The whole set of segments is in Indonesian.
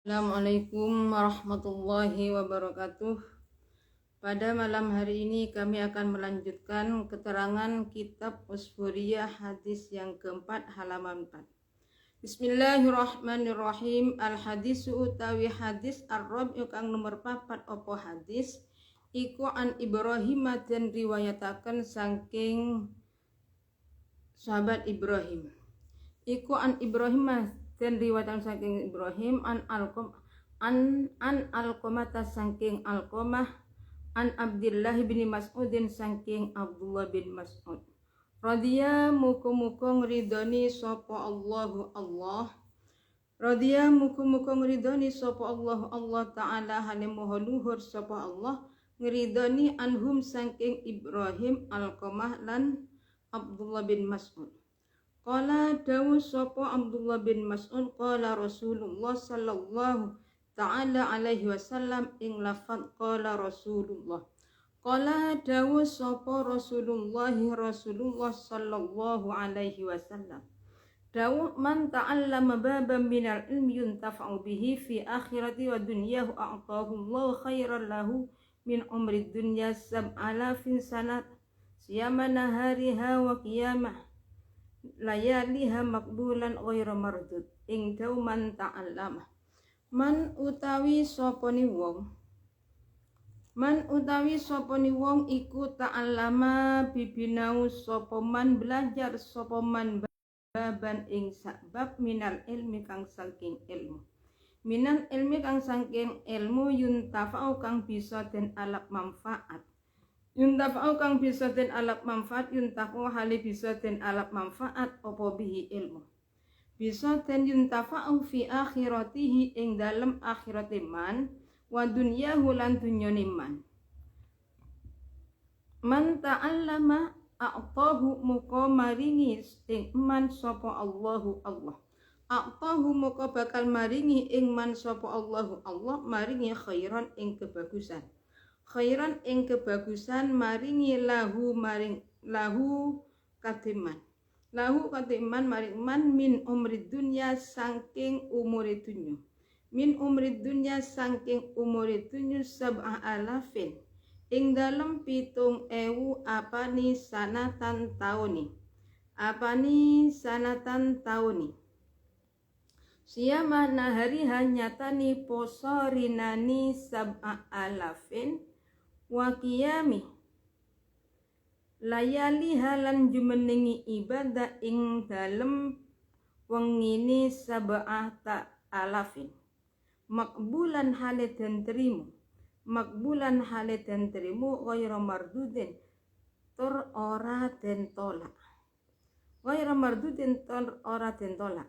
Assalamualaikum warahmatullahi wabarakatuh. Pada malam hari ini kami akan melanjutkan keterangan kitab Usfuriyah hadis yang keempat halaman 4. Bismillahirrahmanirrahim. Al hadisu utawi hadis ar-rabi'u kang nomor 4 opo hadis iku an Ibrahim dan riwayataken saking sahabat Ibrahim. Iku an Ibrahim dan riwayatan saking Ibrahim an Alqamah saking Alqamah an Abdullah bin Mas'udin saking Abdullah bin Mas'ud radhiya muga-muga ngridoni sapa Allah radhiya muga-muga ngridoni sapa Allah taala halim maha luhur sapa Allah ngridoni anhum saking Ibrahim Alqamah lan Abdullah bin Mas'ud. Qala dawu sapa Abdullah bin Mas'ud qala Rasulullah sallallahu ta'ala alaihi wasallam ing lafaz qala Rasulullah. Qala dawu sapa Rasulullah sallallahu alaihi wasallam. Dawu man ta'allama baban minal ilmi yuntafa'u bihi fi akhirati wa dunyahu a'tahu Allah khairan lahu min umri dunya sab'alafin sanat siyama nahariha wa qiyamah layaliha makbulan ghairu mardud. Ing dawu man ta'allama man utawi soponi wong iku ta'allama bibinau sopoman belajar sopoman baban ing sabab minal ilmi kang saking ilmu yuntafa'u kang bisa den alap manfaat yuntafa'u hali bisa den alap manfaat opo bihi ilmu bisa den yuntafa'u fi akhiratihi ing dalem akhirate man wa dunyahu lan dunyane man ta'allama a'tahu muka maringi ing man sapa Allahu Allah a'tahu muka bakal maringi ing man sapa Allahu Allah maringi khairan ing kebagusan maringi lahu katiman maring man min umrid dunya saking umure dunya sab'ah alafin ing dalem 7.000 apani sanatan tauni siyama nahari nyatani posorinani sab'ah alafin wa qiyami layali halan jumenengi ibadah ing dalem wengine sab'ah alafin makbulan hale den terimu ghairu mardudin tur ora den tolak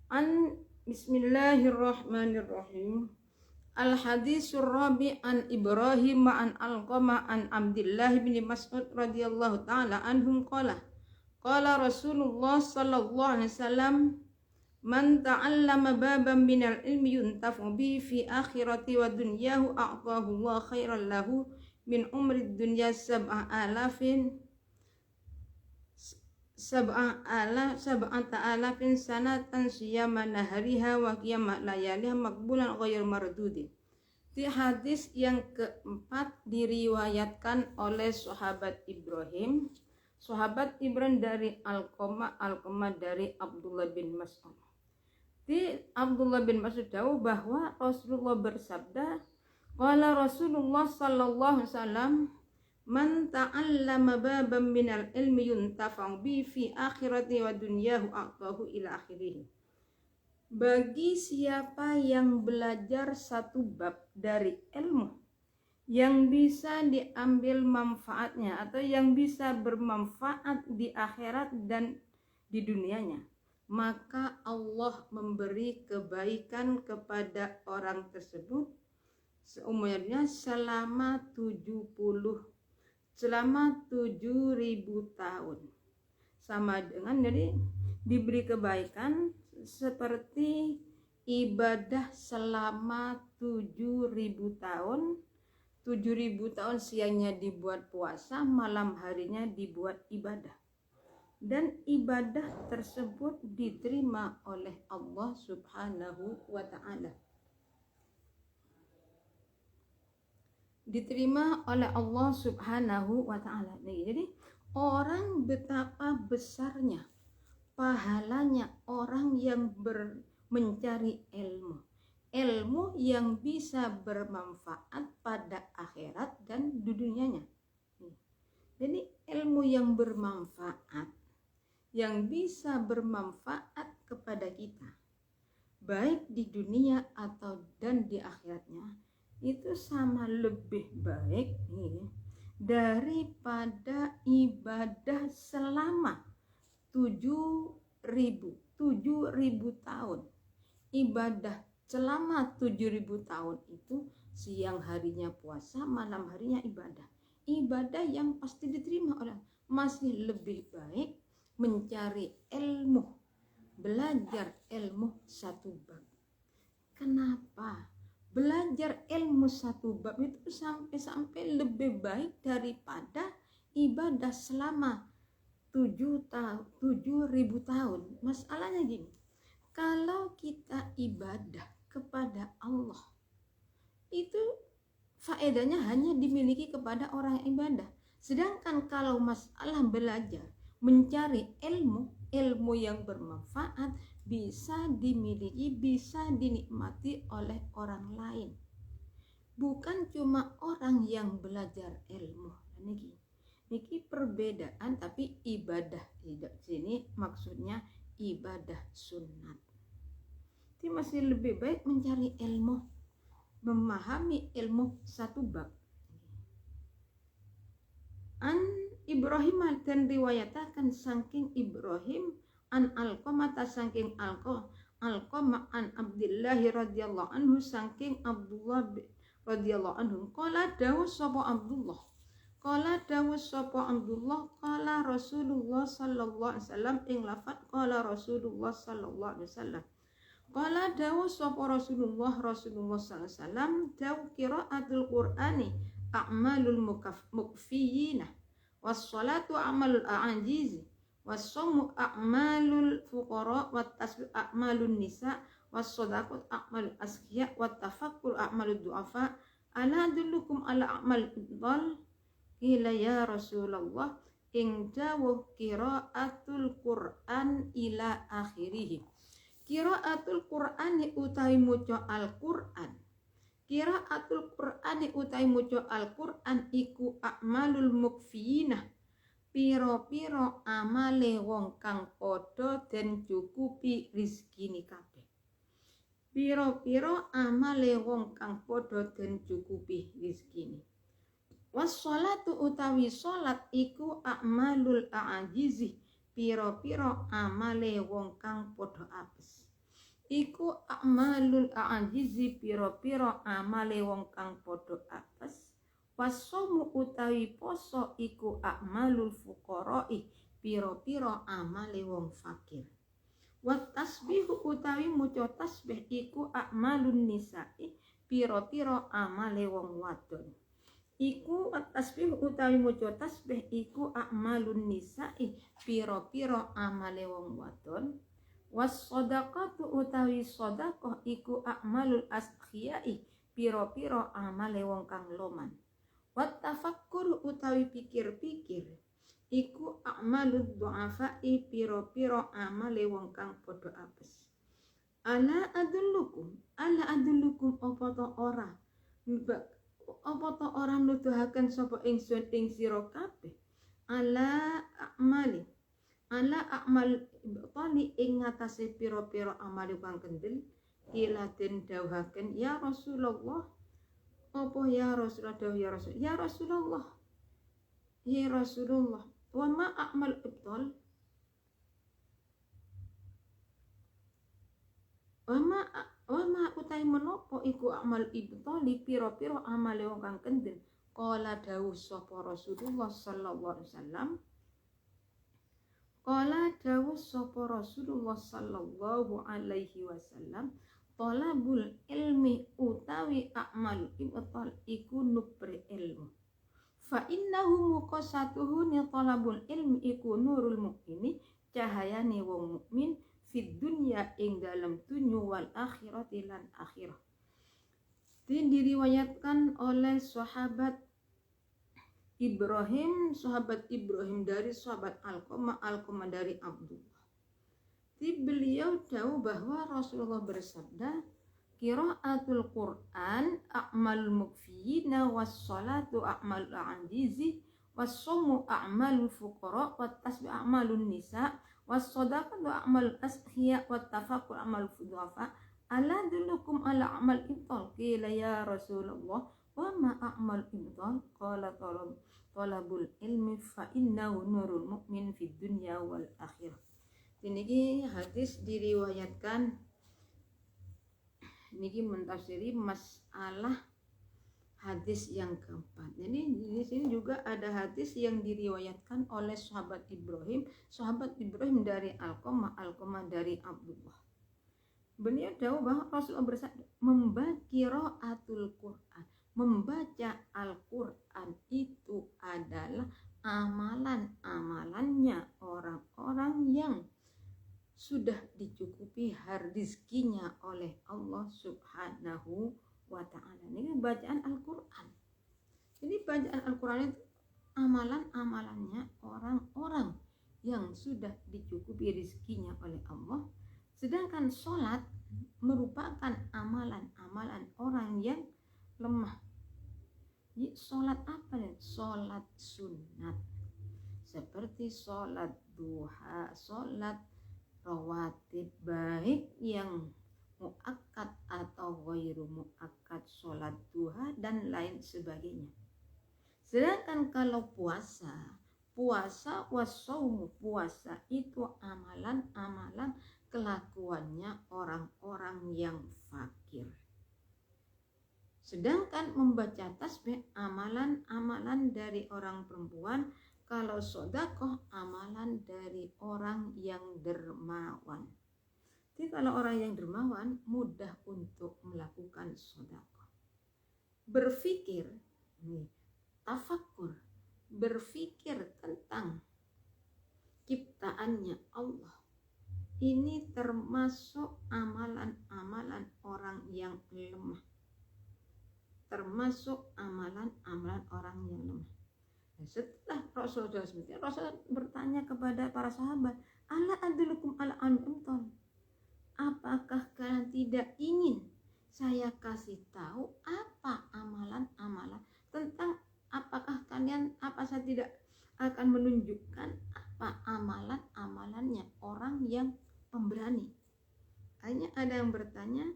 an bismillahirrahmanirrahim. Al hadisur rabi an Ibrahim an Alqamah an Abdullah bin Mas'ud radhiyallahu ta'ala anhum qala Rasulullah sallallahu alaihi wasallam man ta'allama baban minal ilmi yuntafu bihi fi akhirati wa dunyahu a'tahu Allah khairan lahu min umri dunya sab'alafin sanatan siyama nahariha wa qiyamah layaliha makbulan ghairu mardudin. Di hadis yang keempat diriwayatkan oleh sahabat Ibrahim dari Alqamah dari Abdullah bin Mas'ud. Di Abdullah bin Mas'ud tahu bahwa Rasulullah bersabda, qala Rasulullah sallallahu alaihi wasallam man ta'allama baban minal ilmi yuntafa'u bi fi akhirati wa dunyahu a'tahu ila akhirih. Bagi siapa yang belajar satu bab dari ilmu yang bisa diambil manfaatnya atau yang bisa bermanfaat di akhirat dan di dunianya, maka Allah memberi kebaikan kepada orang tersebut seumurnya selama 7.000 tahun. Sama dengan jadi diberi kebaikan seperti ibadah selama 7.000 tahun. 7.000 tahun siangnya dibuat puasa, malam harinya dibuat ibadah. dan ibadah tersebut diterima oleh Allah Subhanahu wa ta'ala. Diterima oleh Allah Subhanahu wa ta'ala. Jadi orang betapa besarnya pahalanya orang yang mencari ilmu yang bisa bermanfaat pada akhirat dan di dunianya. Jadi ilmu yang bermanfaat, yang bisa bermanfaat kepada kita, baik di dunia atau dan di akhiratnya, itu sama lebih baik daripada ibadah selama 7.000 tahun. Ibadah selama 7.000 tahun itu siang harinya puasa, malam harinya ibadah. Ibadah yang pasti diterima oleh, masih lebih baik mencari ilmu, belajar ilmu satu bab. Kenapa? Belajar ilmu satu bab itu sampai lebih baik daripada ibadah selama 7.000 tahun. Masalahnya gini, kalau kita ibadah kepada Allah, itu faedahnya hanya dimiliki kepada orang yang ibadah. Sedangkan kalau masalah belajar, mencari ilmu yang bermanfaat, bisa dimiliki, bisa dinikmati oleh orang lain. Bukan cuma orang yang belajar ilmu. Niki perbedaan, tapi ibadah tidak sini maksudnya ibadah sunat. Jadi masih lebih baik mencari ilmu, memahami ilmu satu bab. An Ibrahim, dan riwayatakan saking Ibrahim an Alqamah saking Alqamah an Abdullah radhiyallahu anhu saking Abdullah radhiyallahu anhu qala dawuh sapa Abdullah qala Rasulullah sallallahu alaihi wasallam ing lafaz qala Rasulullah sallallahu alaihi wasallam qala dawuh sapa Rasulullah sallallahu alaihi wasallam dawuh qiraatul Qur'ani a'malul mukfiyina was-salatu a'malul a'ajizi was-sawmu a'malul fuqara wat-tasbih a'malun nisa was-sadaqatu a'malul asqiya wat-tafakkur a'malud du'afa ala adullukum ala a'mal ibdal ila ya Rasulullah ing dawuh qiraatul Qur'an ila akhirih. Qiraatul Qur'ani utawi maca Al-Qur'an, qiraatul Qur'ani utawi maca Al-Qur'an iku a'malul mukfiyina, pira-pira amale wong kang padha den cukupi rezekine kabeh. Pira-pira amale wong kang padha den cukupi rezekine. Was-sholatu utawi salat iku a'malul a'ajizi, pira-pira amale wong kang padha apes. Iku a'malul a'ajizi, pira-pira amale wong kang padha apes. Wasomu utawi poso iku a'malul fuqara'i, pira-pira amale wong fakir. Wat tasbihu utawi maca tasbih iku a'malun nisa'i, pira-pira amale wong wadon. Iku tasbih utawi maca tasbih iku a'malun nisa'i, pira-pira amale wong wadon. Was shadaqatu utawi sedekah iku a'malul asqiya'i, pira-pira amale wong kang loman. Wat tafakkur utawi pikir-pikir iku a'malud du'afa'i, pira-pira amale wong kang padha apes. Ala adullukum apa ta ora nuduhaken sapa ingsun ing sira kabeh ala a'mal ibtali ing ngatasé pira-pira amal kang kendel. Ila den dawuhaken ya Rasulullah, apa ya Rasulullah, ya Rasulullah wa ma a'mal ibtal, wa ma utai menapa iku amal ibtali, pira-pira amale wong kang kendel. Qala dawuh sapa Rasulullah sallallahu alaihi wasallam, qala dawuh sapa Rasulullah sallallahu alaihi wasallam, talabul ilmi utawi a'mal ibtal iku nupri ilmu, fa innahu muqassatuhu ni talabul ilmi iku nurul mukmini cahayane wong mukmin fid dunya ing dalam dunya wal akhirati lan akhirah. Diriwayatkan oleh sahabat Ibrahim dari sahabat Alqamah dari Abdullah. Beliau tahu bahwa Rasulullah bersabda, qiraatul Qur'an a'malul mukfiyina was-salatu a'malul ajizi was-sawmu a'malul fuqara wat-tasbih a'malun nisa was-sadaqatu a'malul ashiya wat-tafakkur a'malul fudafa ala dullukum ala a'mal ibtal qila ya Rasulullah wa ma a'mal ibtal qala talabul ilmi fa innahu nurul mu'min fid dunya wal akhirah. Ini hadis diriwayatkan niki mentafsiri masalah hadis yang keempat. Jadi di sini juga ada hadis yang diriwayatkan oleh sahabat Ibrahim dari Alqamah dari Abdullah. Beliau tahu bahwa Rasulullah bersabda, membaca Al-Quran itu adalah amalan-amalannya orang-orang yang sudah dicukupi rizkinya oleh Allah Subhanahu wa ta'ala. Ini bacaan Al-Quran. Jadi bacaan Al-Quran itu amalan-amalannya orang-orang yang sudah dicukupi rizkinya oleh Allah. Sedangkan sholat merupakan amalan-amalan orang yang lemah. Jadi sholat apa ya? Sholat sunat. Seperti sholat duha, sholat rawatib, baik yang muakkad atau ghairu muakkad, sholat duha dan lain sebagainya. Sedangkan kalau puasa wasaumu, puasa itu amalan-amalan kelakuannya orang-orang yang fakir. Sedangkan membaca tasbih amalan-amalan dari orang perempuan. Kalau sedekah amalan dari orang yang dermawan. Jadi kalau orang yang dermawan mudah untuk melakukan sedekah. Berpikir, tafakkur, berpikir tentang ciptaannya Allah. Ini termasuk amalan-amalan orang yang lemah. Termasuk amalan-amalan orang yang lemah. Setelah Rasulullah bertanya kepada para sahabat, ala adulukum ala an'umton, apakah kalian tidak ingin saya kasih tahu apa amalan-amalan tentang saya tidak akan menunjukkan apa amalan-amalannya orang yang pemberani. Hanya ada yang bertanya,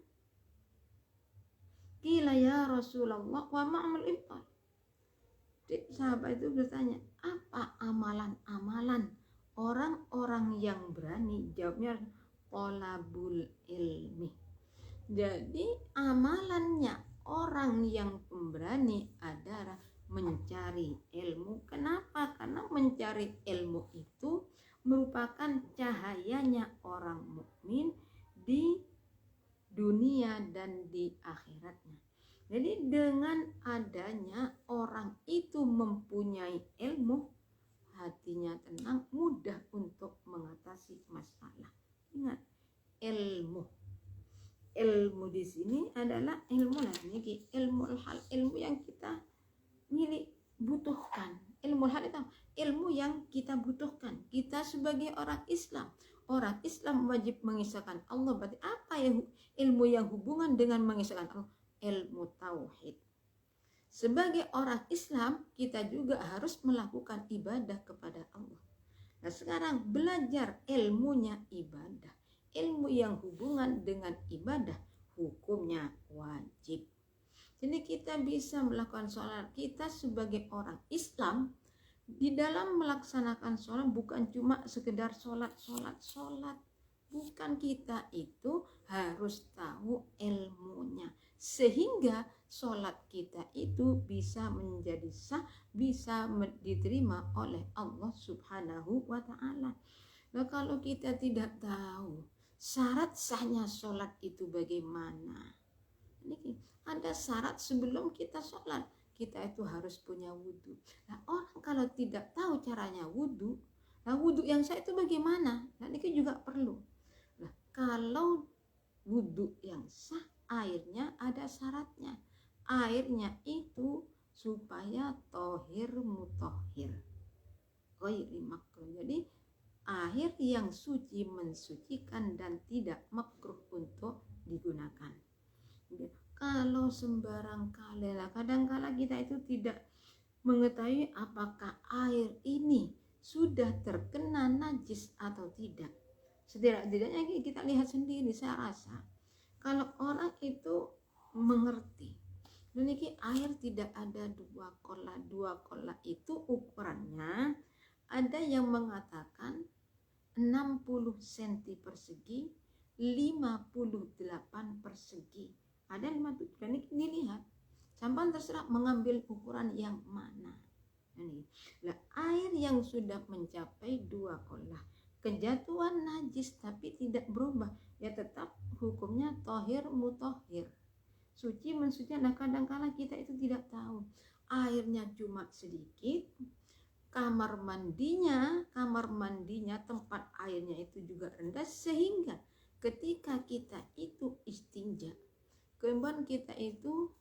qila ya Rasulullah wa ma'amal ibtal. Sahabat itu bertanya, apa amalan-amalan orang-orang yang berani? Jawabnya, thalabul ilmi. Jadi amalannya orang yang pemberani adalah mencari ilmu. Kenapa? Karena mencari ilmu itu merupakan cahayanya orang mukmin di dunia dan di akhiratnya. Jadi dengan adanya orang itu mempunyai ilmu, hatinya tenang, mudah untuk mengatasi masalah. Ingat, ilmu di sini adalah ilmu ilmu yang kita butuhkan. Ilmu hal itu ilmu yang kita butuhkan. Kita sebagai orang Islam wajib mengisahkan Allah. Berarti apa yang ilmu yang hubungan dengan mengisahkan Allah? Ilmu tauhid. Sebagai orang Islam, kita juga harus melakukan ibadah kepada Allah. Nah, sekarang belajar ilmunya ibadah. Ilmu yang hubungan dengan ibadah, hukumnya wajib. Jadi kita bisa melakukan sholat. Kita sebagai orang Islam, di dalam melaksanakan sholat bukan cuma sekedar sholat. Bukan, kita itu harus tahu ilmunya. Sehingga sholat kita itu bisa menjadi sah, bisa diterima oleh Allah Subhanahu wa ta'ala. Nah, kalau kita tidak tahu syarat sahnya sholat itu bagaimana, ini ada syarat sebelum kita sholat. kita itu harus punya wudhu. Nah, orang kalau tidak tahu caranya wudhu, nah wudhu yang sah itu bagaimana? Nah, ini juga perlu. Nah, kalau wudhu yang sah, airnya ada syaratnya. Airnya itu supaya tohir mutohir, ghairi makruh. Jadi air yang suci, mensucikan dan tidak makruh untuk digunakan. Kalau sembarang kali, kadang-kala kita itu tidak mengetahui apakah air ini sudah terkena najis atau tidak. Setidaknya kita lihat sendiri. Saya rasa kalau orang itu mengerti, memiliki air tidak ada dua kola itu ukurannya, ada yang mengatakan 60 cm persegi, 58 persegi, ada 57. Dan ini dilihat, sampai terserah mengambil ukuran yang mana. Nah, air yang sudah mencapai 2 kolah, kejatuhan najis tapi tidak berubah, ya tetap hukumnya tohir mutohir, suci mensucikan. Nah, kadang-kala kita itu tidak tahu, airnya cuma sedikit, kamar mandinya tempat airnya itu juga rendah, sehingga ketika kita itu istinja, kemudian kita itu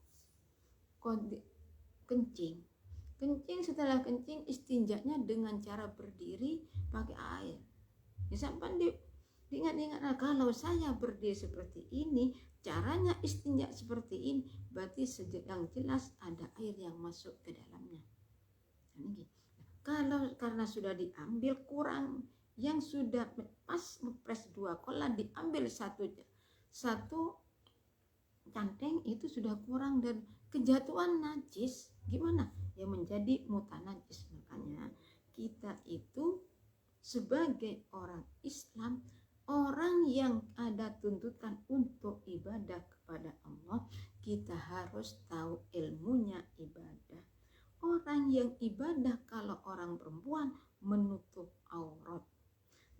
kencing, setelah kencing istinjanya dengan cara berdiri pakai air. Sampai diingat-ingat, nah, kalau saya berdiri seperti ini, caranya istinja seperti ini, berarti yang jelas ada air yang masuk ke dalamnya. Kalau karena sudah diambil kurang, yang sudah pas ngepres 2 kolah, diambil satu canteng itu sudah kurang dan kejatuhan najis, gimana? Ya menjadi mutanajis. Makanya kita itu sebagai orang Islam, orang yang ada tuntutan untuk ibadah kepada Allah, kita harus tahu ilmunya ibadah. Orang yang ibadah, kalau orang perempuan, menutup aurat.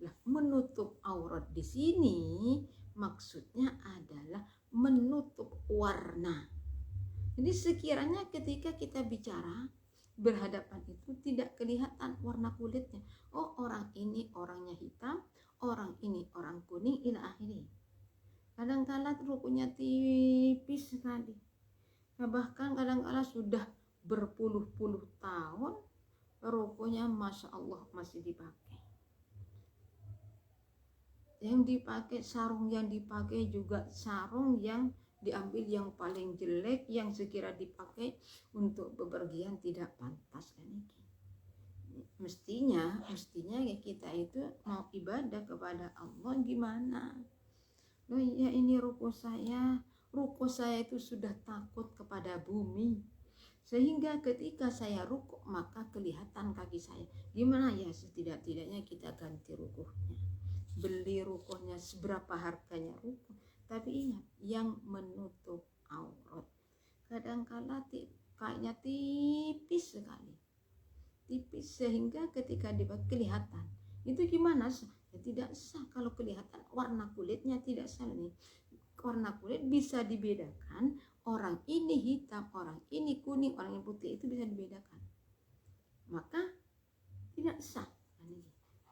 Nah, menutup aurat di sini maksudnya adalah menutup warna. Jadi sekiranya ketika kita bicara berhadapan itu tidak kelihatan warna kulitnya. Oh, orang ini orangnya hitam, orang ini orang kuning, ila akhiri. Kadang-kala rukunya tipis sekali. Nah, bahkan kadang-kala sudah berpuluh-puluh tahun rukunya masya Allah masih dipakai. Yang dipakai, sarung yang dipakai juga sarung yang diambil yang paling jelek, yang sekira dipakai untuk bepergian tidak pantas kan ini. Mestinya ya kita itu mau ibadah kepada Allah gimana? Loh ya, ini ruku saya itu sudah takut kepada bumi, sehingga ketika saya ruku maka kelihatan kaki saya. Gimana ya, setidak-tidaknya kita ganti rukunya, beli rukunya, seberapa harganya ruku. Tapi ingat, yang menutup aurat kadang-kala kayaknya tipis sekali, tipis sehingga ketika dipakai kelihatan. Itu gimana? Ya tidak sah kalau kelihatan warna kulitnya tidak sah nih. Warna kulit bisa dibedakan, orang ini hitam, orang ini kuning, orang ini putih, itu bisa dibedakan. Maka tidak sah.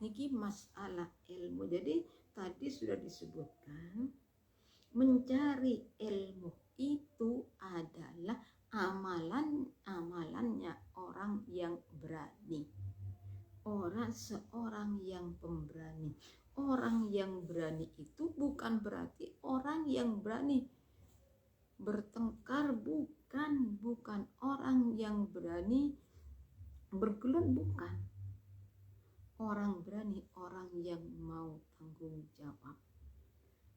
Ini masalah ilmu. Jadi tadi sudah disebutkan, mencari ilmu itu adalah amalannya orang yang berani, seorang yang pemberani. Orang yang berani itu bukan berarti orang yang berani bertengkar, bukan orang yang berani bergelut, bukan. Orang berani orang yang mau tanggung jawab.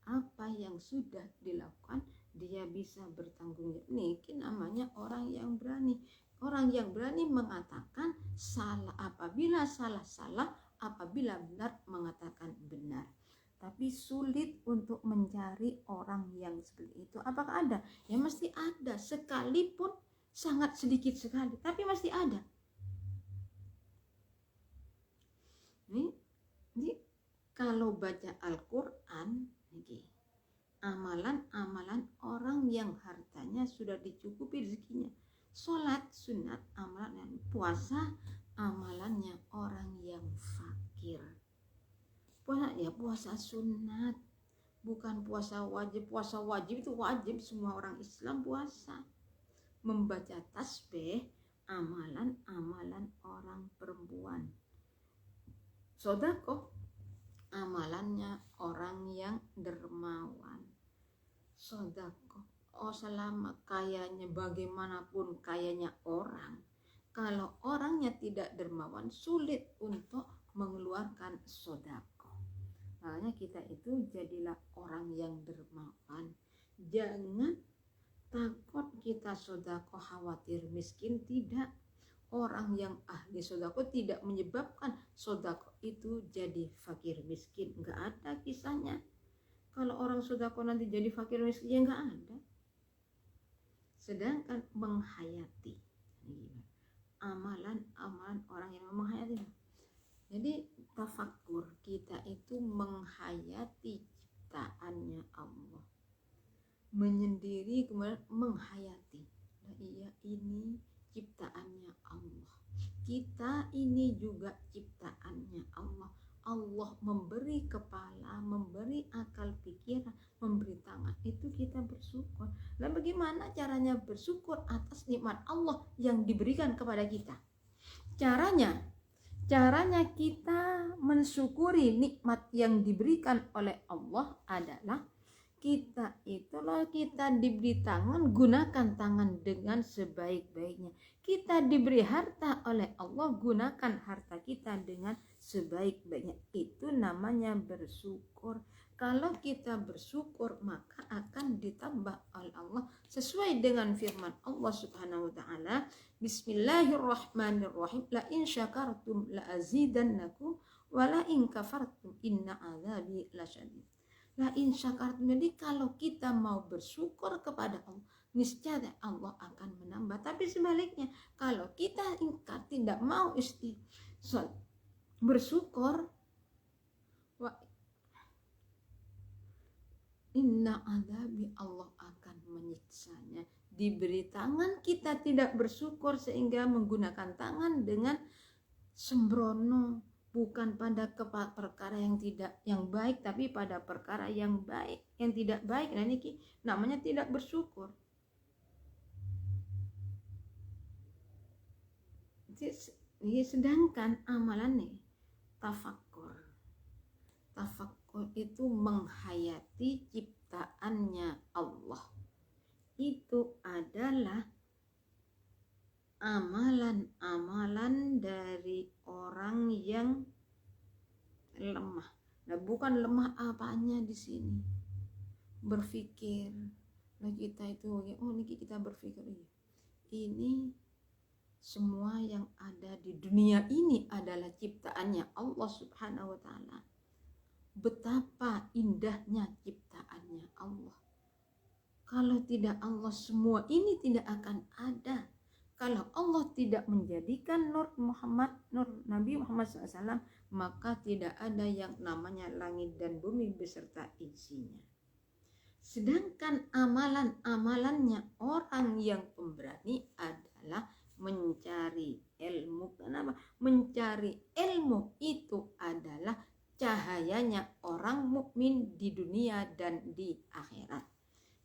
Apa yang sudah dilakukan dia bisa bertanggung jawab. Ini namanya orang yang berani. Orang yang berani mengatakan salah apabila salah, apabila benar mengatakan benar. Tapi sulit untuk mencari orang yang seperti itu. Apakah ada? Ya mesti ada, sekalipun sangat sedikit sekali, tapi mesti ada. Ini kalau baca Al-Quran, amalan orang yang hartanya sudah dicukupi rezekinya, Sholat sunat amalan, puasa amalannya orang yang fakir. Puasa sunat, bukan puasa wajib. Puasa wajib itu wajib semua orang Islam puasa. Membaca tasbih amalan orang perempuan. Sedekah amalannya orang yang dermawan. Sedekah, selama kayanya bagaimanapun kayanya orang, kalau orangnya tidak dermawan sulit untuk mengeluarkan sedekah. Makanya kita itu jadilah orang yang dermawan. Jangan takut kita sedekah khawatir miskin, tidak. Orang yang ahli sedekah tidak menyebabkan sedekah itu jadi fakir miskin, enggak ada kisahnya. Kalau orang sedekah nanti jadi fakir miskin, ya enggak ada. Sedangkan menghayati amalan orang yang menghayati. Jadi tafakkur, kita itu menghayati ciptaannya Allah, menyendiri kemudian menghayati. Nah, iya, ini ciptaannya Allah, kita ini juga ciptaannya Allah. Allah memberi kepala, memberi akal pikiran, memberi tangan, itu kita bersyukur. Dan bagaimana caranya bersyukur atas nikmat Allah yang diberikan kepada kita? Caranya kita mensyukuri nikmat yang diberikan oleh Allah adalah kita diberi tangan, gunakan tangan dengan sebaik-baiknya. Kita diberi harta oleh Allah, gunakan harta kita dengan sebaik-baiknya. Itu namanya bersyukur. Kalau kita bersyukur, maka akan ditambah oleh Allah sesuai dengan firman Allah Subhanahu wa taala, Bismillahirrahmanirrahim, la in syakartum la azidannakum wa la in kafartum inna azabi lasyadid. La in syakartum, jadi kalau kita mau bersyukur kepada Allah, niscaya Allah akan menambah. Tapi sebaliknya, kalau kita ingkar, tidak mau bersyukur, inna azabi, Allah akan menyiksanya. Diberi tangan, kita tidak bersyukur sehingga menggunakan tangan dengan sembrono, bukan pada perkara yang baik, tapi pada perkara yang baik, yang tidak baik. Nah, ini namanya tidak bersyukur. Sedangkan amalan nih tafakkur itu menghayati ciptaannya Allah. Itu adalah amalan dari orang yang lemah. Nah, bukan lemah apanya di sini, berpikir. Nah, kita itu kita berpikir, ini semua yang ada di dunia ini adalah ciptaannya Allah Subhanahu wa taala. Betapa indahnya ciptaannya Allah. Kalau tidak Allah, semua ini tidak akan ada. Kalau Allah tidak menjadikan nur Nabi Muhammad SAW, maka tidak ada yang namanya langit dan bumi beserta isinya. Sedangkan amalannya orang yang pemberani adalah mencari ilmu. Kenapa? Mencari ilmu itu adalah cahayanya orang mukmin di dunia dan di akhirat.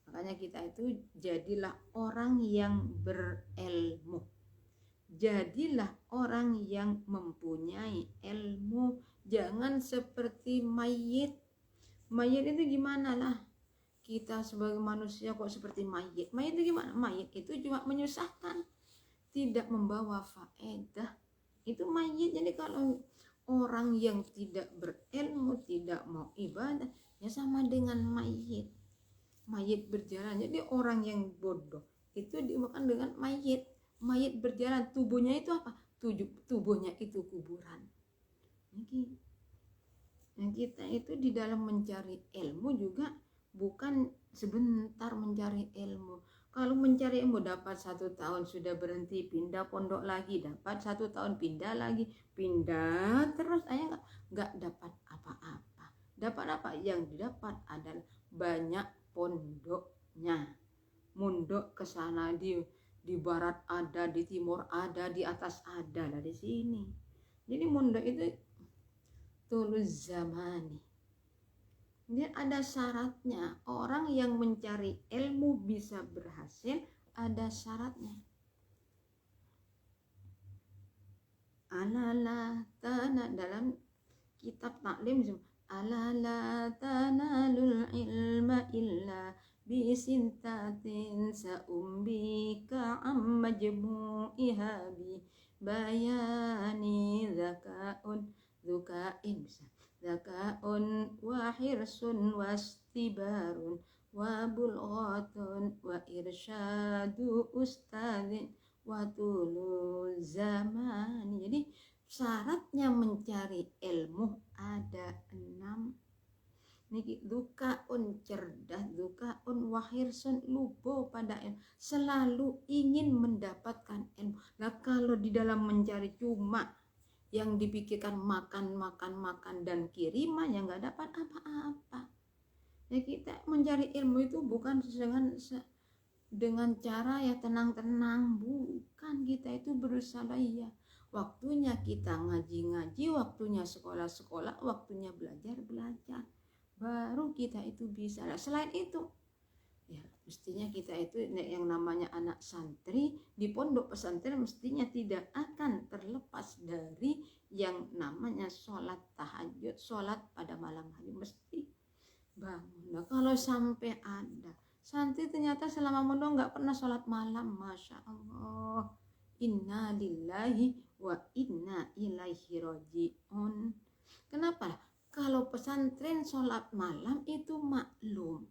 Makanya kita itu jadilah orang yang berilmu. Jadilah orang yang mempunyai ilmu. Jangan seperti mayit. Mayit itu gimana lah? Kita sebagai manusia kok seperti mayit? Mayit itu gimana? Mayit itu cuma menyusahkan, tidak membawa faedah. Itu mayit. Jadi kalau orang yang tidak berilmu, tidak mau ibadah, ya sama dengan mayit. Mayit berjalan. Jadi orang yang bodoh itu dimakan dengan mayit. Mayit berjalan, tubuhnya itu apa? Tubuhnya itu kuburan. Nah, kita itu di dalam mencari ilmu juga bukan sebentar mencari ilmu. Kalau mencari ilmu dapat 1 tahun sudah berhenti, pindah pondok lagi, dapat 1 tahun pindah lagi, pindah terus, nggak dapat apa-apa. Dapat apa? Yang didapat adalah banyak pondoknya, mondok ke sana, di di barat ada, di timur ada, di atas ada lah di sini. Jadi mondok itu tuluz zamani. Dia ada syaratnya. Orang yang mencari ilmu bisa berhasil, ada syaratnya. Alala tanah dalam kitab taklim, alala tanalul ilma illa bisintatin sa'umbika amma jmu'iha bi bayani zakaun wa hirsun wastibarun wa bulghatun wa irsyadu ustadzin wa tulu zaman. Jadi syaratnya mencari ilmu ada 6. Niki dukaun cerdas, dukaun wahirsun lubo pada ilmu, selalu ingin mendapatkan ilmu. Nah kalau di dalam mencari cuma yang dipikirkan makan dan kiriman, yang nggak dapat apa-apa. Ya kita mencari ilmu itu bukan dengan cara ya tenang-tenang, bukan. Kita itu berusaha ya. Waktunya kita ngaji-ngaji, waktunya sekolah-sekolah, waktunya belajar-belajar. Baru kita itu bisa. Nah, selain itu, ya mestinya kita itu yang namanya anak santri di pondok pesantren mestinya tidak akan terlepas dari yang namanya sholat tahajud, sholat pada malam hari mesti bangun. Nah, kalau sampai ada santri ternyata selama mondok nggak pernah sholat malam, masya Allah, inna lillahi wa inna ilaihi rajiun. Kenapa? Kalau pesantren sholat malam itu maklum,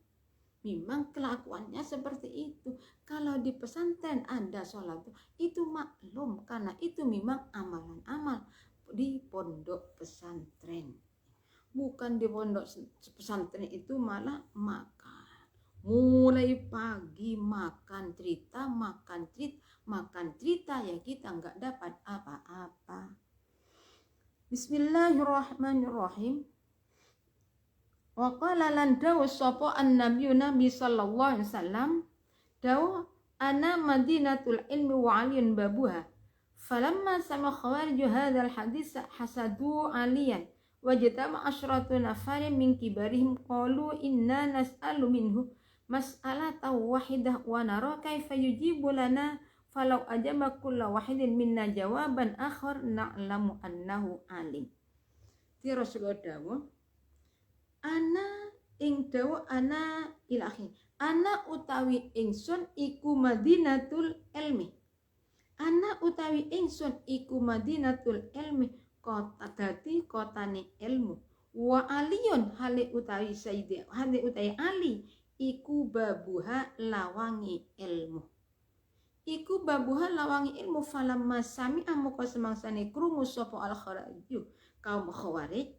memang kelakuannya seperti itu. Kalau di pesantren ada sholat itu maklum, karena itu memang amalan-amal di pondok pesantren. Bukan di pondok pesantren itu malah makan, mulai pagi makan cerita ya kita nggak dapat apa-apa. Bismillahirrahmanirrahim. Wa qala lan dawu sapa nabi sallallahu alaihi wasallam, dawu ana madinatul ilmi wa aliyun babuha. Falamma sama khawarij hadzal hadits hasadu aliyan wajtama asyratu nafarin min kibarihim qalu inna nas'alu minhu mas'alatan wahidah wa nara kaifa yujibu lana falau ajaba kullu wahidin minna jawaban akhar na'lamu annahu alim. Ti Rasulullah dawuh, ana ing dawa ana ilahi, ana utawi ingsun iku madinatul ilmi. Ana utawi ingsun iku madinatul ilmi, kota dadi kotane ilmu. Wa aliyun hale utawi sayyidi, hale utawi ali iku babuha lawangi ilmu. Iku babuha lawangi ilmu. Falamma sami'a moko semangsane krungu sapa al khawarij kaum khawarij.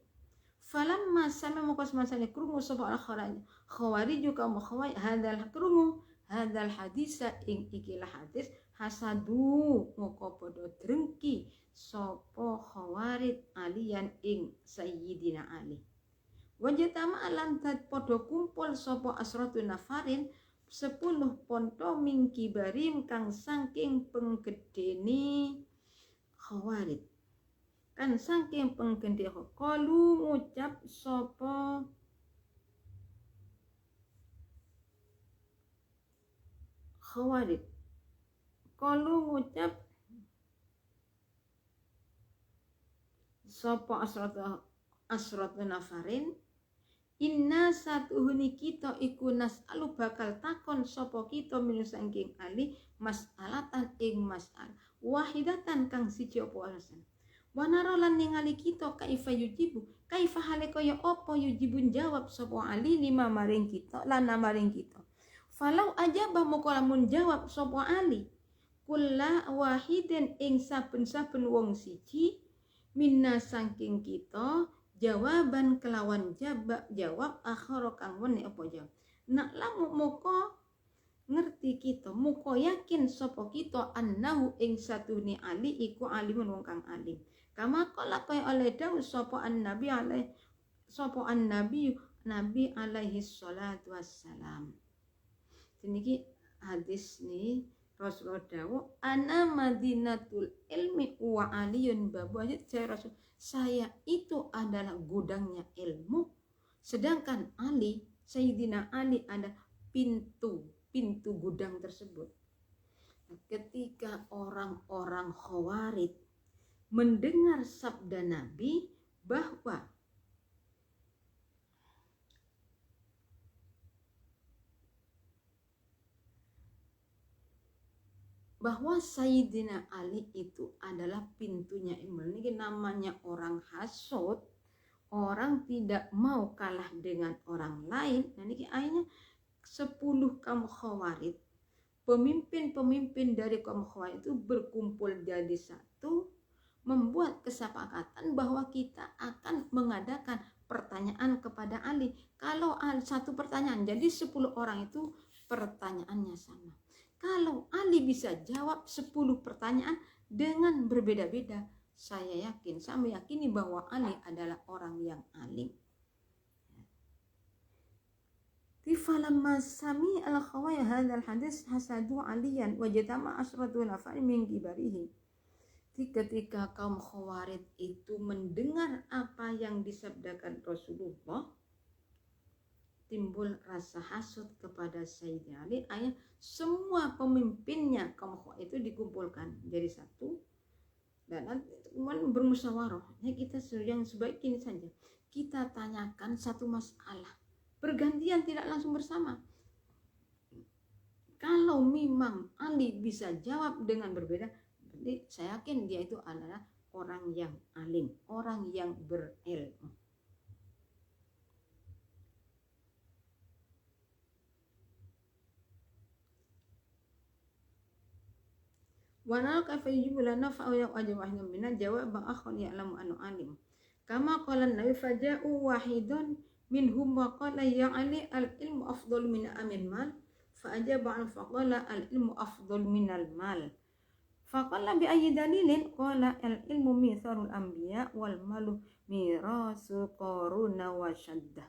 Falamma sami'a moko semangsane krungu sapa al khawarij kaum khawarij hadal hadisa ing ikilah hadis hasadu moko padha drengki sapa khawarij aliyan ing sayyidina Ali. Wajatama alam padha kumpul sapa asratu nafarin 10 ponto mingki barim kang saking penggedeni khawarij. Kan saking penggede kalu ngucap sapa khawarij. Kalu ngucap sapa asratu nafarin, inna satuhuni kita iku nas'alu bakal takon sapa kita minu saking Ali mas'alatan ing mas'al wahidatan kang siji apa alasan. Wanara lan ningali kita kaifa yujibu, kaifa hale kaya apa yujibun jawab sapa Ali lima maring kita lan maring kita. Falau ajabah moko lamun jawab sapa Ali kulla wahidin ing saben-saben wong siji minna saking kita jawaban kelawan jawab akhara kang wene apa jawab. Nak lamu moko ngerti kita, moko yakin sapa kita annahu ing satune Ali iku alimun wong kang alim. Kama kala kaya oleh dawuh sapa annabi alaihi salatu wassalam. Niki hadis nih Rasulullah dawuh, ana madinatul ilmi wa aliyun babu. Saya Rasul, saya itu adalah gudangnya ilmu, sedangkan Ali, Sayyidina Ali ada pintu gudang tersebut. Ketika orang-orang Khawarij mendengar sabda Nabi bahwa Sayyidina Ali itu adalah pintunya ilmu. Ini namanya orang hasud, orang tidak mau kalah dengan orang lain. Nah ini akhirnya 10 kaum Khawarij, pemimpin-pemimpin dari kaum Khawarij itu berkumpul jadi satu, membuat kesepakatan bahwa kita akan mengadakan pertanyaan kepada Ali. Kalau satu pertanyaan, jadi 10 orang itu pertanyaannya sama. Kalau Ali bisa jawab 10 pertanyaan dengan berbeda-beda, saya meyakini bahwa Ali adalah orang yang alim. Falamma sami al-khawai hadzal hadis hasadu aliyan wajtama asratu nafari min gibarihi. Ketika kaum Khawarij itu mendengar apa yang disabdakan Rasulullah, timbul rasa hasud kepada Sayyidina Ali. Semua pemimpinnya kaum Khawarij itu dikumpulkan jadi satu dan kemudian bermusyawarah. Kita yang sebaiknya saja kita tanyakan satu masalah, bergantian, tidak langsung bersama. Kalau memang Ali bisa jawab dengan berbeda, jadi saya yakin dia itu adalah orang yang alim, orang yang berilmu. Wa nal kaifa yujibu lana fa wajibahna minna jawab akhon ya'lamu anu alim. Kama qala Nabi faja'u wahidun minhum wa qala ya Ali al-ilmu afdal min amil mal fa ajaba an faqala al-ilmu afdal min al-mal. Faqala bi ayyi dalilin qala al-ilmu mitharul anbiya wal malu mirasu qaruna wa shaddad.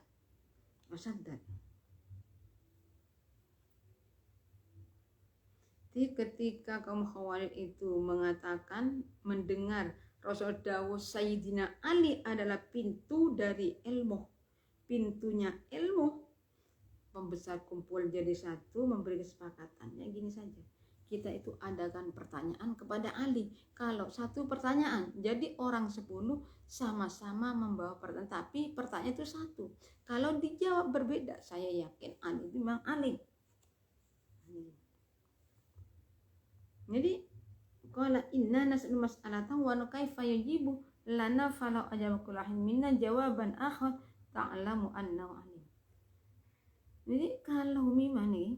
Ketika kaum Khawarij itu mengatakan mendengar Rasul dawuh Sayyidina Ali adalah pintu dari ilmu, pintunya ilmu, pembesar kumpul jadi satu, memberi kesepakatannya gini saja. Kita itu adakan pertanyaan kepada Ali. Kalau satu pertanyaan, jadi orang 10 sama-sama membawa pertanyaan, tapi pertanyaan itu satu. Kalau dijawab berbeda, saya yakin Ali itu memang alim. Jadi qala inna nas'alu mas'alatan wa kaifa yujibu lana falau ajabakulahin minna jawaban akhar ta'lamu annahu alim. Jadi kalau memang nih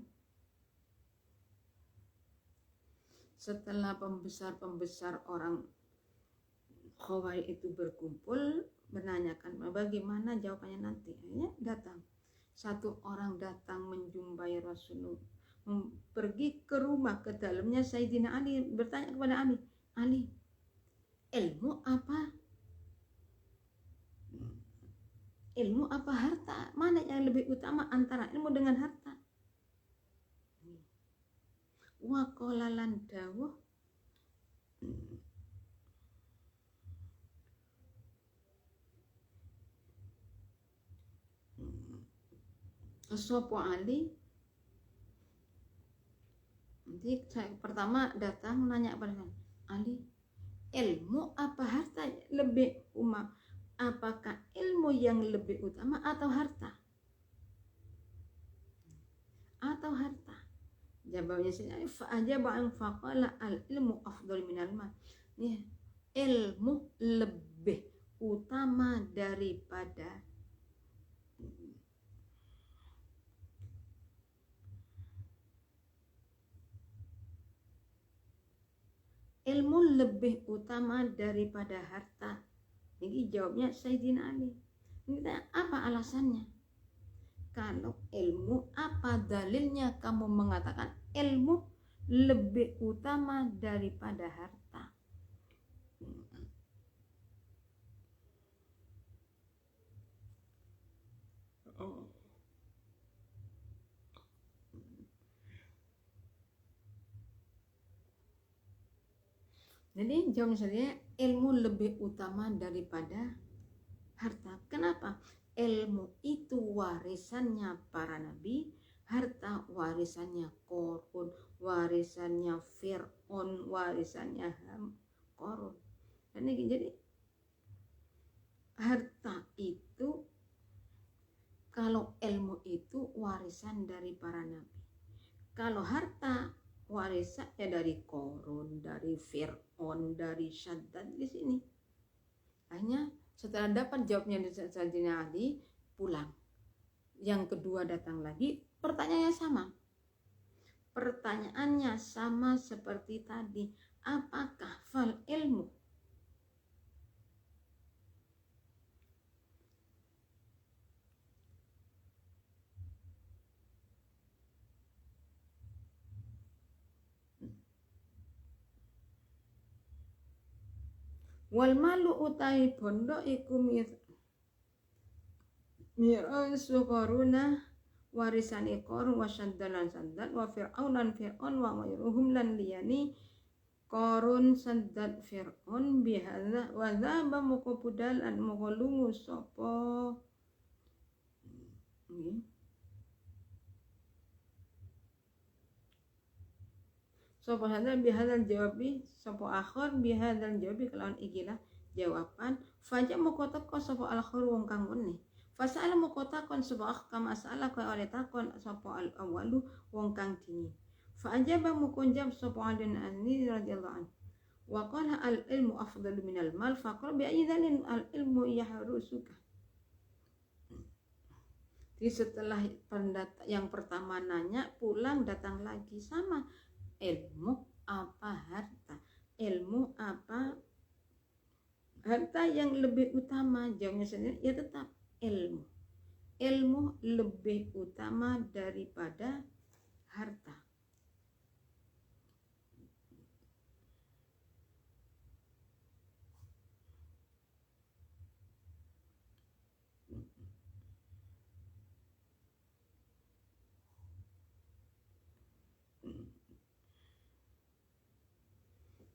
setelah pembesar-pembesar orang Khawarij itu berkumpul menanyakan bagaimana jawabannya nanti, akhirnya datang satu orang datang menjumpai Rasulullah, pergi ke rumah, ke dalamnya Sayyidina Ali, bertanya kepada Ali, Ali, ilmu apa? Ilmu apa harta? Mana yang lebih utama antara ilmu dengan harta? Wa qala lan dawuh Sopo Ali. Jadi saya pertama datang nanya kepada Ali, ilmu apa harta lebih utama? Apakah ilmu yang lebih utama atau harta? Atau harta? Jawabnya sini fa'ajaba an faqala al ilmu afdal minal mal. Ilmu lebih utama daripada harta. Jadi jawabnya Sayyidina Ali. Ini apa alasannya? Kalau ilmu, apa dalilnya kamu mengatakan ilmu lebih utama daripada harta? Jadi jawabnya saya, ilmu lebih utama daripada harta. Kenapa? Ilmu itu warisannya para nabi, harta warisannya Korun, warisannya Fir'aun, warisannya Korun. Jadi harta itu, kalau ilmu itu warisan dari para nabi. Kalau harta warisannya dari Korun, dari Fir'aun, dari Syaddad di sini. Hanya setelah dapat jawabnya dari Sayyidina Ali, pulang. Yang kedua datang lagi, pertanyaannya sama. Pertanyaannya sama seperti tadi. Apakah fal ilmu? Wal malu utai bondo iku mirasu Qaruna warisane Qarun wa Syaddalan Saddad wa Fir'aun lan Fir'aun wa ghairuhum lan liyani Qarun Saddad Fir'aun bihadza wa dzaba muqabudal an mughalungu sapa sapa hadza bihadzal jawabi sapa akhir bihadzal jawabi kelawan ikilah jawaban faja muqataka sapa al-akhir wong kang ngene fasal muqatakon sapa akam asala kaya oleh takon sapa al-awwalu wong kang dini fa ajaba mukunjab sapa alin anni radhiyallahu anhu wa qala al-ilmu afdalu minal mal faqala bi ayyi al-ilmu yahrusuka. Jadi setelah yang pertama nanya, pulang datang lagi sama. Ilmu apa harta? Ilmu apa harta yang lebih utama? Jawabnya sendiri ya tetap ilmu. Ilmu lebih utama daripada harta.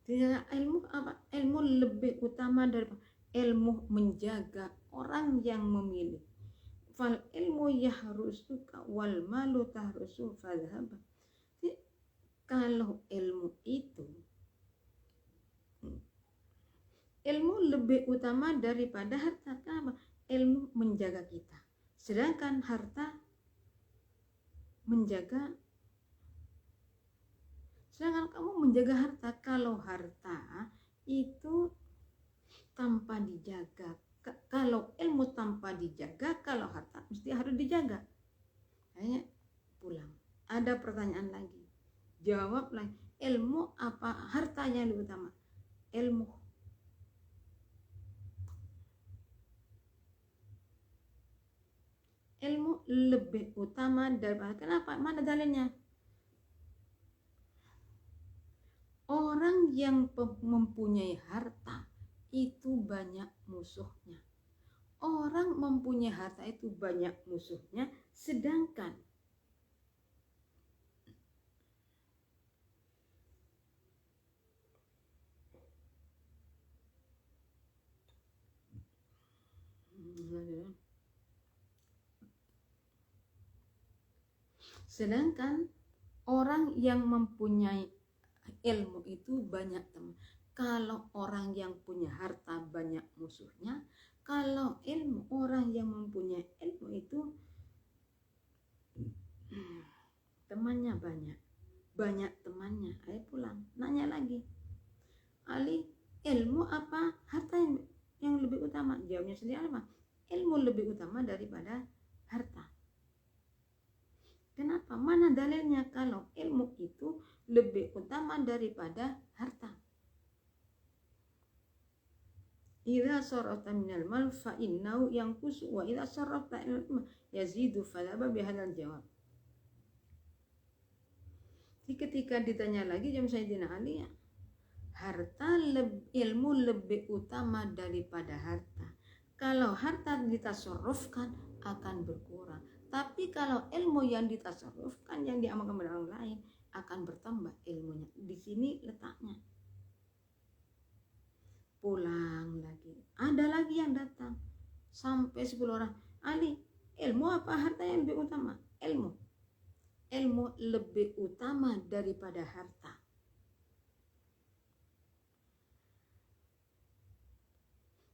Tidak, ilmu apa? Ilmu lebih utama daripada ilmu menjaga orang yang memilih. Fal ilmu yahrusuka wal malu tahrusu fadhhab. Kalau ilmu itu, ilmu lebih utama daripada harta. Kenapa? Ilmu menjaga kita, sedangkan harta menjaga. Sedangkan kamu menjaga harta, kalau harta itu tanpa dijaga, kalau ilmu tanpa dijaga, kalau harta mesti harus dijaga. Kayaknya pulang. Ada pertanyaan lagi, jawab lagi. Ilmu apa hartanya lebih utama? Ilmu. Ilmu lebih utama daripada. Kenapa? Mana dalilnya? Orang yang mempunyai harta itu banyak musuhnya. Orang mempunyai harta itu banyak musuhnya, sedangkan orang yang mempunyai ilmu itu banyak teman. Kalau orang yang punya harta banyak musuhnya, kalau ilmu, orang yang mempunyai ilmu itu temannya banyak temannya. Ayo pulang, nanya lagi, Ali, ilmu apa harta yang lebih utama? Jawabnya sendiri apa? Ilmu lebih utama daripada harta. Kenapa? Mana dalilnya kalau ilmu itu lebih utama daripada harta? Idza sarafta minal mal fa innahu yanqusu wa idza sarafta ilma yazidu falaba bihadzal jawab. Jadi ketika ditanya lagi jam Sayyidina Ali, ya, ilmu lebih utama daripada harta. Kalau harta ditasarrufkan akan berkurang, tapi kalau ilmu yang ditasarrufkan, yang diamalkan oleh orang lain, akan bertambah ilmunya. Di sini letaknya. Pulang lagi, ada lagi yang datang sampai 10 orang. Ali, ilmu apa harta yang lebih utama? Ilmu lebih utama daripada harta.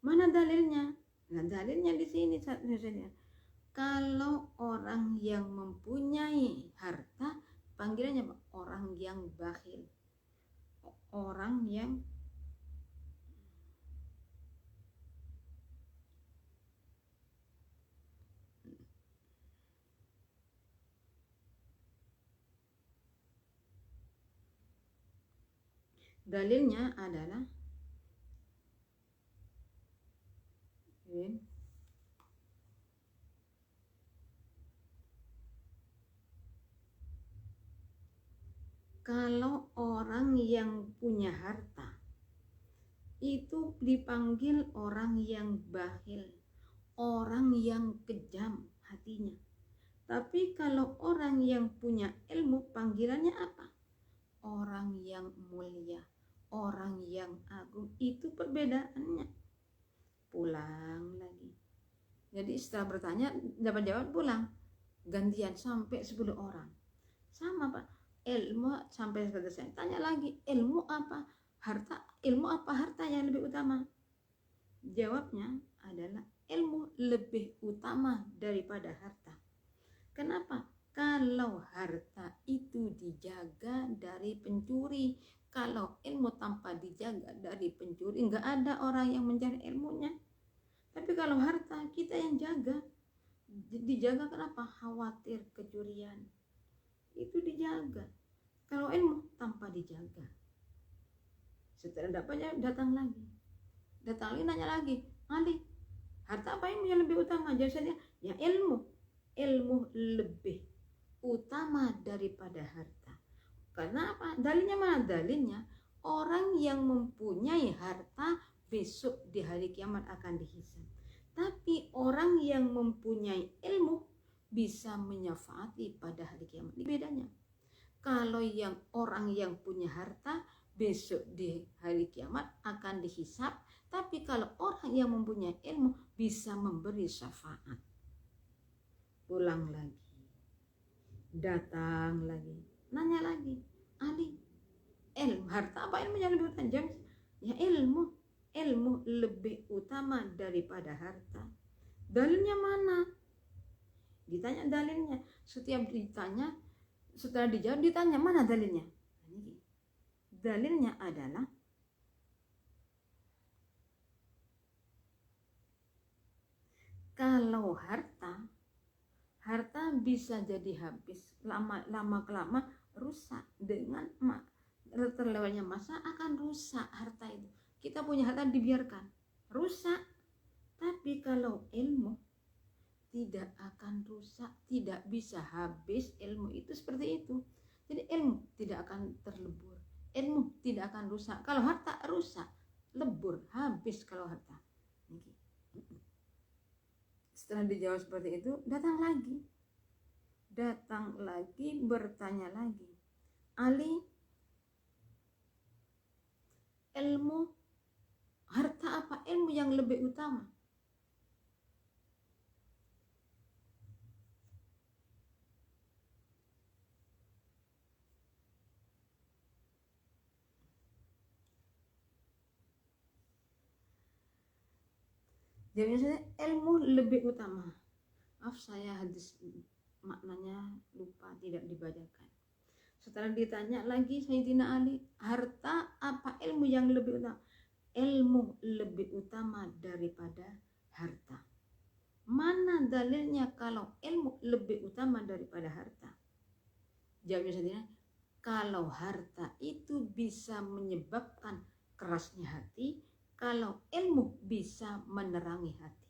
Mana dalilnya? Nah, dalilnya di sini saja. Kalau orang yang mempunyai harta, panggilannya apa? Orang yang bakhil. Orang yang dalilnya adalah kalau orang yang punya harta itu dipanggil orang yang bakhil, orang yang kejam hatinya. Tapi kalau orang yang punya ilmu, panggilannya apa? Orang yang mulia, orang yang agung. Itu perbedaannya. Pulang lagi. Jadi setelah bertanya, dapat jawab, pulang. Gantian sampai 10 orang. Sama Pak, ilmu sampai selesai. Tanya lagi, ilmu apa? Harta, ilmu apa harta yang lebih utama? Jawabnya adalah ilmu lebih utama daripada harta. Kenapa? Kalau harta itu dijaga dari pencuri, kalau ilmu tanpa dijaga dari pencuri, nggak ada orang yang mencari ilmunya. Tapi kalau harta kita yang jaga, dijaga kenapa? Khawatir kecurian, itu dijaga. Kalau ilmu tanpa dijaga, setelah dapatnya datang lagi nanya lagi, Ali, harta apa yang lebih utama? Jawabannya, ya ilmu lebih utama daripada harta. Karena apa? Dalilnya mana? Dalilnya orang yang mempunyai harta besok di hari kiamat akan dihisab. Tapi orang yang mempunyai ilmu bisa menyafaati pada hari kiamat. Ini bedanya. Kalau orang yang punya harta besok di hari kiamat akan dihisab. Tapi kalau orang yang mempunyai ilmu bisa memberi syafaat. Pulang lagi, datang lagi, nanya lagi, Ali, harta apa ilmu yang lebih utama? Ya ilmu lebih utama daripada harta. Dalilnya mana? Ditanya dalilnya. Setiap ditanya, setelah dijawab ditanya, mana dalilnya? Dalilnya adalah kalau harta bisa jadi habis, lama kelama rusak. Dengan terlewatnya masa akan rusak harta itu. Kita punya harta dibiarkan rusak. Tapi kalau ilmu tidak akan rusak, tidak bisa habis. Ilmu itu seperti itu. Jadi ilmu tidak akan terlebur, ilmu tidak akan rusak. Kalau harta rusak, lebur, habis kalau harta. Setelah dijawab seperti itu, datang lagi, bertanya lagi, Ali, ilmu harta apa ilmu yang lebih utama? Jawabnya ilmu lebih utama. Maaf, saya hadis maknanya lupa, tidak dibacakan. Setelah ditanya lagi Sayyidina Ali, harta apa ilmu yang lebih utama? Ilmu lebih utama daripada harta. Mana dalilnya kalau ilmu lebih utama daripada harta? Jawabnya Sayyidina, kalau harta itu bisa menyebabkan kerasnya hati, kalau ilmu bisa menerangi hati.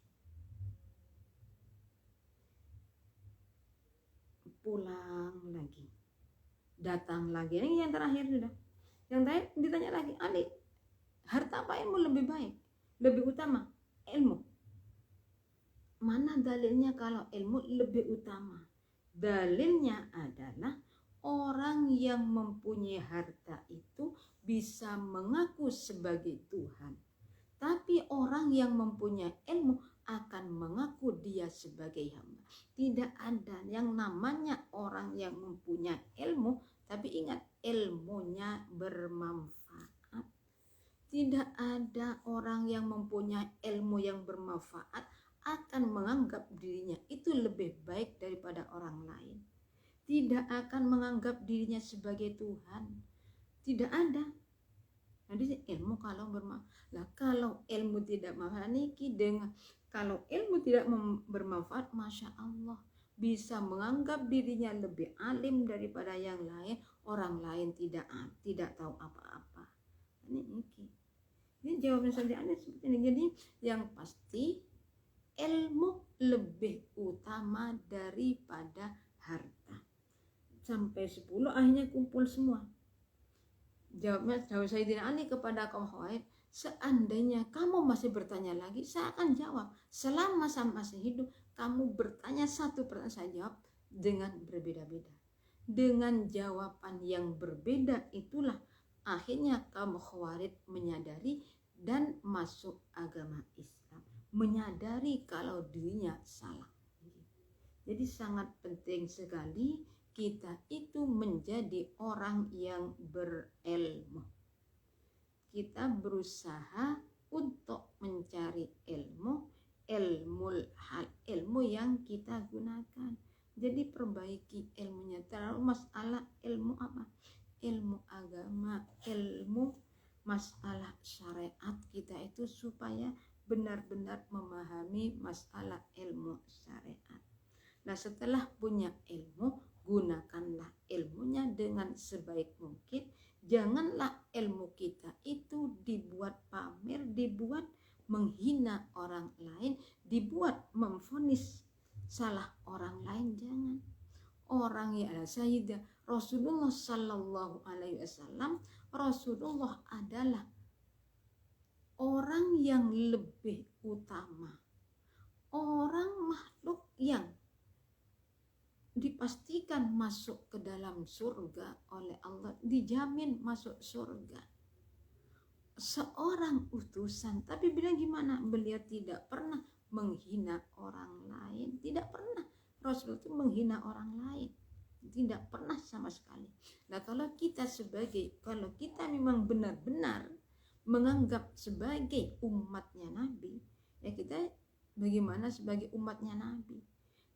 Pulang lagi, datang lagi. Ini yang terakhir sudah. Yang terakhir ditanya lagi, Ali, harta apa ilmu lebih baik, lebih utama? Ilmu. Mana dalilnya kalau ilmu lebih utama? Dalilnya adalah orang yang mempunyai harta itu bisa mengaku sebagai Tuhan. Tapi orang yang mempunyai ilmu akan mengaku dia sebagai hamba. Tidak ada yang namanya orang yang mempunyai ilmu, tapi ingat ilmunya bermanfaat. Tidak ada orang yang mempunyai ilmu yang bermanfaat akan menganggap dirinya itu lebih baik daripada orang lain. Tidak akan menganggap dirinya sebagai Tuhan. Tidak ada. Jadi ilmu kalau bermanfaat, kalau ilmu tidak bermanfaat niki dengan kalau ilmu tidak bermanfaat, masya Allah bisa menganggap dirinya lebih alim daripada yang lain, orang lain tidak tahu apa-apa. Ini jawaban saya seperti ini. Jadi yang pasti ilmu lebih utama daripada harta. Sampai 10 akhirnya kumpul semua. Jawab Sayyidina Ali kepada kaum Khawarij, seandainya kamu masih bertanya lagi, saya akan jawab. Selama saya masih hidup, kamu bertanya satu pertanyaan, saya jawab dengan berbeda-beda. Dengan jawaban yang berbeda itulah akhirnya kaum Khawarij menyadari dan masuk agama Islam. Menyadari kalau dirinya salah. Jadi sangat penting sekali kita itu menjadi orang yang berilmu. Kita berusaha untuk mencari ilmu yang kita gunakan. Jadi perbaiki ilmunya. Terlalu masalah ilmu apa? Ilmu agama, ilmu masalah syariat kita itu supaya benar-benar memahami masalah ilmu syariat. Nah, setelah punya ilmu, gunakanlah ilmunya dengan sebaik mungkin. Janganlah ilmu kita itu dibuat pamer, dibuat menghina orang lain, dibuat memvonis salah orang lain. Jangan. Orang yang ada Sayyidah Rasulullah Sallallahu Alaihi Wasallam, Rasulullah adalah orang yang lebih utama, orang makhluk yang dipastikan masuk ke dalam surga oleh Allah, dijamin masuk surga. Seorang utusan, tapi bilang gimana? Beliau tidak pernah menghina orang lain, tidak pernah. Rasul itu menghina orang lain, tidak pernah sama sekali. Nah, kalau kita memang benar-benar menganggap sebagai umatnya Nabi, ya kita bagaimana sebagai umatnya Nabi?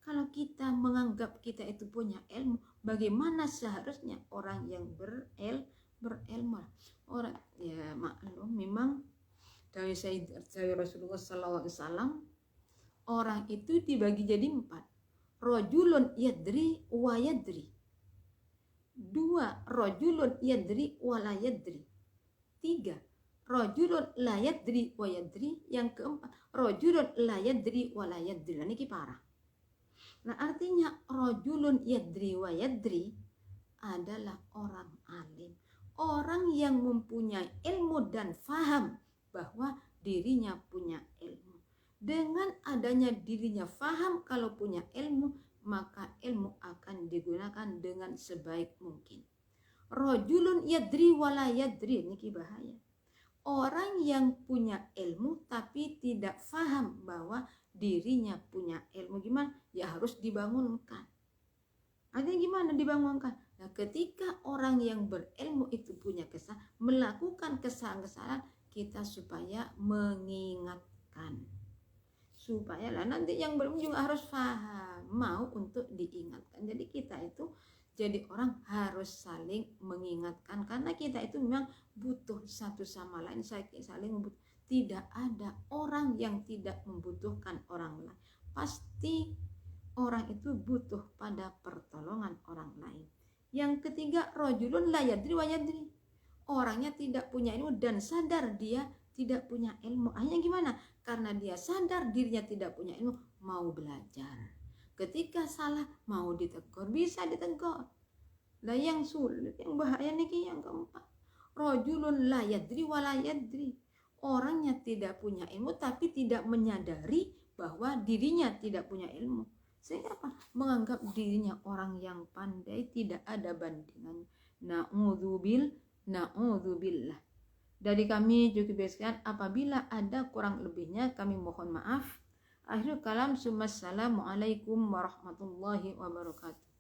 Kalau kita menganggap kita itu punya ilmu, bagaimana seharusnya orang yang berilmu? Orang ya maklum, memang dari Rasulullah SAW, orang itu dibagi jadi 4. Rajulun yadri wa yadri. 2. Rajulun yadri wa la yadri. 3. Rajulun la yadri wa yadri. Yang keempat, rajulun la yadri wa la yadri. Nah, ini parah. Nah, artinya rajulun yadri wa yadri adalah orang alim, orang yang mempunyai ilmu dan faham bahwa dirinya punya ilmu. Dengan adanya dirinya faham kalau punya ilmu, maka ilmu akan digunakan dengan sebaik mungkin. Rajulun yadri wa la yadri, ini bahaya. Orang yang punya ilmu tapi tidak faham bahwa dirinya punya ilmu, gimana? Ya harus dibangunkan. Ada gimana dibangunkan? Nah, ketika orang yang berilmu itu punya melakukan kesalahan, kita supaya mengingatkan. Supaya lah nanti yang berilmu juga harus paham, mau untuk diingatkan. Jadi kita itu jadi orang harus saling mengingatkan, karena kita itu memang butuh satu sama lain, saling membutuhkan. Tidak ada orang yang tidak membutuhkan orang lain. Pasti orang itu butuh pada pertolongan orang lain. Yang ketiga, rajulun la yadri wa yadri. Orangnya tidak punya ilmu dan sadar dia tidak punya ilmu. Akhirnya gimana? Karena dia sadar dirinya tidak punya ilmu, mau belajar. Ketika salah mau ditegur, bisa ditegur. Nah, yang sulit, yang bahaya nih yang keempat. Rajulun la yadri wa la yadri. Orangnya tidak punya ilmu tapi tidak menyadari bahwa dirinya tidak punya ilmu. Sehingga apa? Menganggap dirinya orang yang pandai, tidak ada bandingannya. Na'udzubillah. Dari kami juga biaskan apabila ada kurang lebihnya kami mohon maaf. Akhirul kalam, assalamualaikum warahmatullahi wabarakatuh.